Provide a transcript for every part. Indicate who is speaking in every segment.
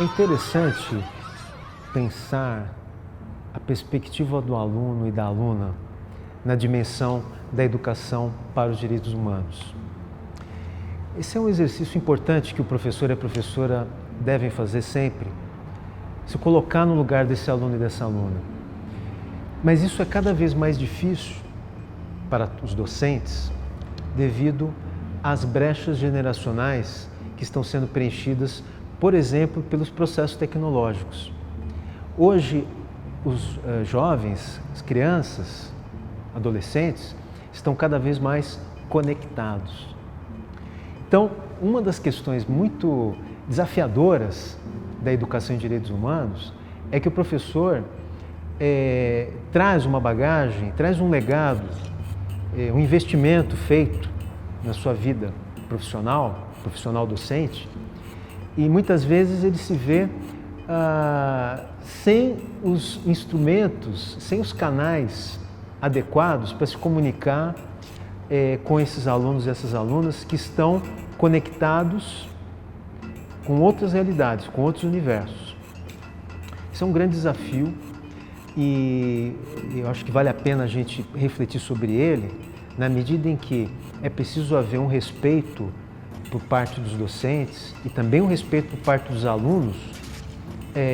Speaker 1: É interessante pensar a perspectiva do aluno e da aluna na dimensão da educação para os direitos humanos. Esse é um exercício importante que o professor e a professora devem fazer sempre, se colocar no lugar desse aluno e dessa aluna. Mas isso é cada vez mais difícil para os docentes devido às brechas generacionais que estão sendo preenchidas, por exemplo, pelos processos tecnológicos. Hoje, os jovens, as crianças, adolescentes, estão cada vez mais conectados. Então, uma das questões muito desafiadoras da educação em direitos humanos é que o professor traz uma bagagem, traz um legado, um investimento feito na sua vida profissional docente, e muitas vezes ele se vê sem os instrumentos, sem os canais adequados para se comunicar com esses alunos e essas alunas que estão conectados com outras realidades, com outros universos. Isso é um grande desafio e eu acho que vale a pena a gente refletir sobre ele, na medida em que é preciso haver um respeito por parte dos docentes e também um respeito por parte dos alunos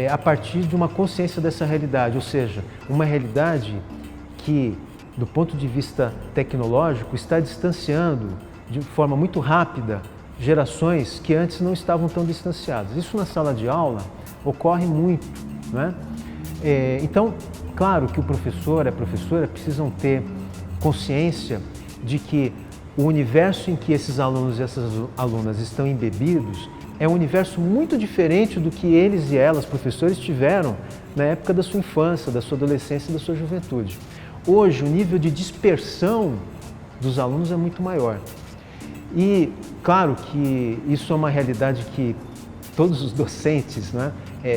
Speaker 1: a partir de uma consciência dessa realidade, ou seja, uma realidade que, do ponto de vista tecnológico, está distanciando de forma muito rápida gerações que antes não estavam tão distanciadas. Isso na sala de aula ocorre muito, não é? Então, claro que o professor e a professora precisam ter consciência de que o universo em que esses alunos e essas alunas estão embebidos é um universo muito diferente do que eles e elas, professores, tiveram na época da sua infância, da sua adolescência e da sua juventude. Hoje, o nível de dispersão dos alunos é muito maior. E, claro que isso é uma realidade que todos os docentes, né,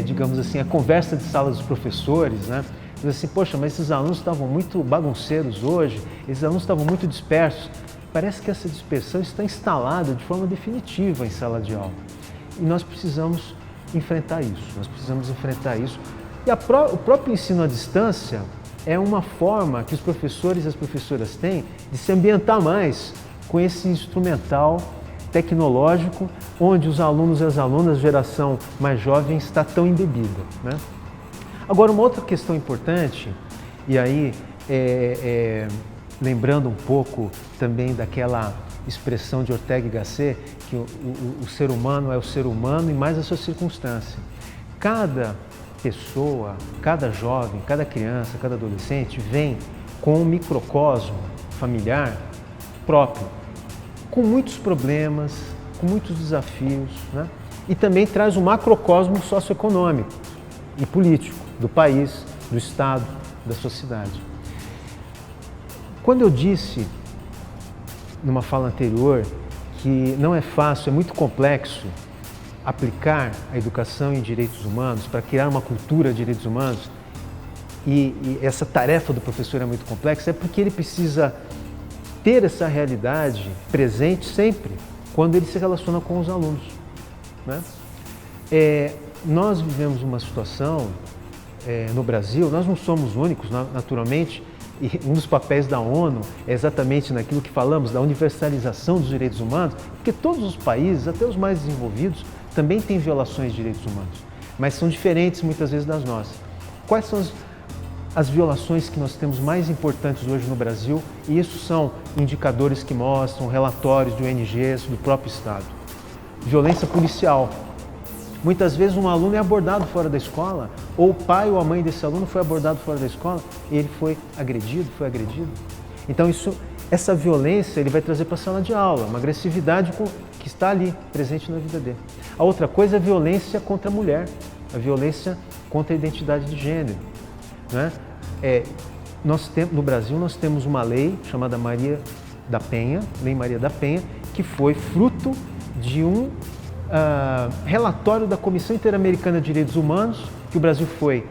Speaker 1: digamos assim, a conversa de sala dos professores, né, diz assim, poxa, mas esses alunos estavam muito bagunceiros hoje, esses alunos estavam muito dispersos. Parece que essa dispersão está instalada de forma definitiva em sala de aula. E nós precisamos enfrentar isso, E o próprio ensino à distância é uma forma que os professores e as professoras têm de se ambientar mais com esse instrumental tecnológico, onde os alunos e as alunas, geração mais jovem, está tão embebida, né? Agora, uma outra questão importante, e aí lembrando um pouco também daquela expressão de Ortega y Gasset, que o ser humano é o ser humano e mais a sua circunstância. Cada pessoa, cada jovem, cada criança, cada adolescente vem com um microcosmo familiar próprio, com muitos problemas, com muitos desafios, né? E também traz um macrocosmo socioeconômico e político do país, do Estado, da sociedade. Quando eu disse, numa fala anterior, que não é fácil, é muito complexo aplicar a educação em direitos humanos para criar uma cultura de direitos humanos, e essa tarefa do professor é muito complexa, é porque ele precisa ter essa realidade presente sempre quando ele se relaciona com os alunos, né? Nós vivemos uma situação no Brasil, nós não somos únicos, naturalmente, e um dos papéis da ONU é exatamente naquilo que falamos, da universalização dos direitos humanos, porque todos os países, até os mais desenvolvidos, também têm violações de direitos humanos, mas são diferentes muitas vezes das nossas. Quais são as violações que nós temos mais importantes hoje no Brasil? E isso são indicadores que mostram, relatórios de ONGs, do próprio Estado. Violência policial. Muitas vezes um aluno é abordado fora da escola, ou o pai ou a mãe desse aluno foi abordado fora da escola e ele foi agredido. Então essa violência ele vai trazer para a sala de aula, uma agressividade que está ali, presente na vida dele. A outra coisa é a violência contra a mulher, a violência contra a identidade de gênero, né? No Brasil nós temos uma lei chamada Maria da Penha, Lei Maria da Penha, que foi fruto de um relatório da Comissão Interamericana de Direitos Humanos, que o Brasil foi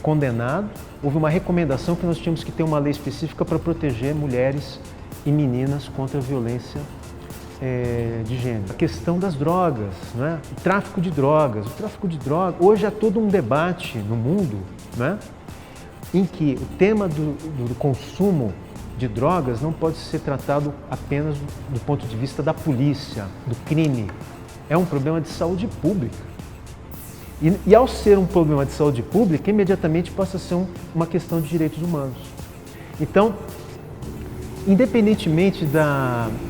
Speaker 1: condenado. Houve uma recomendação que nós tínhamos que ter uma lei específica para proteger mulheres e meninas contra a violência de gênero. A questão das drogas, né? O tráfico de drogas. O tráfico de drogas, hoje há todo um debate no mundo, né? Em que o tema do consumo de drogas não pode ser tratado apenas do ponto de vista da polícia, do crime. É um problema de saúde pública. E ao ser um problema de saúde pública, imediatamente passa a ser uma questão de direitos humanos. Então, independentemente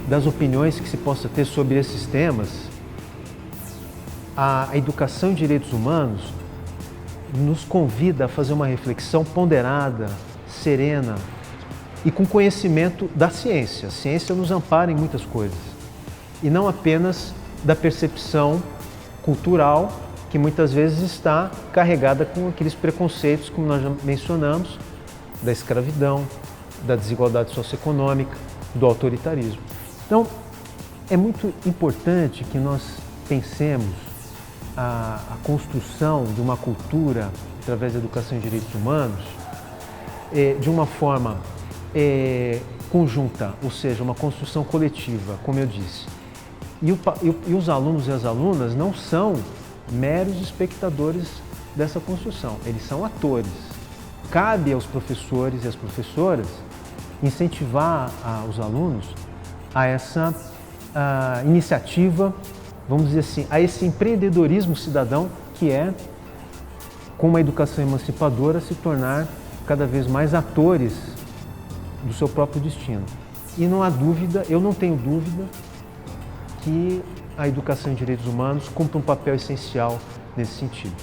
Speaker 1: das opiniões que se possa ter sobre esses temas, a educação em direitos humanos nos convida a fazer uma reflexão ponderada, serena e com conhecimento da ciência. A ciência nos ampara em muitas coisas e não apenas da percepção cultural que muitas vezes está carregada com aqueles preconceitos, como nós já mencionamos, da escravidão, da desigualdade socioeconômica, do autoritarismo. Então, é muito importante que nós pensemos a construção de uma cultura através da educação em direitos humanos de uma forma conjunta, ou seja, uma construção coletiva, como eu disse. E os alunos e as alunas não são meros espectadores dessa construção, eles são atores. Cabe aos professores e às professoras incentivar os alunos a essa iniciativa, vamos dizer assim, a esse empreendedorismo cidadão que é, com uma educação emancipadora, se tornar cada vez mais atores do seu próprio destino. E não há dúvida, eu não tenho dúvida, que a educação em direitos humanos cumpre um papel essencial nesse sentido.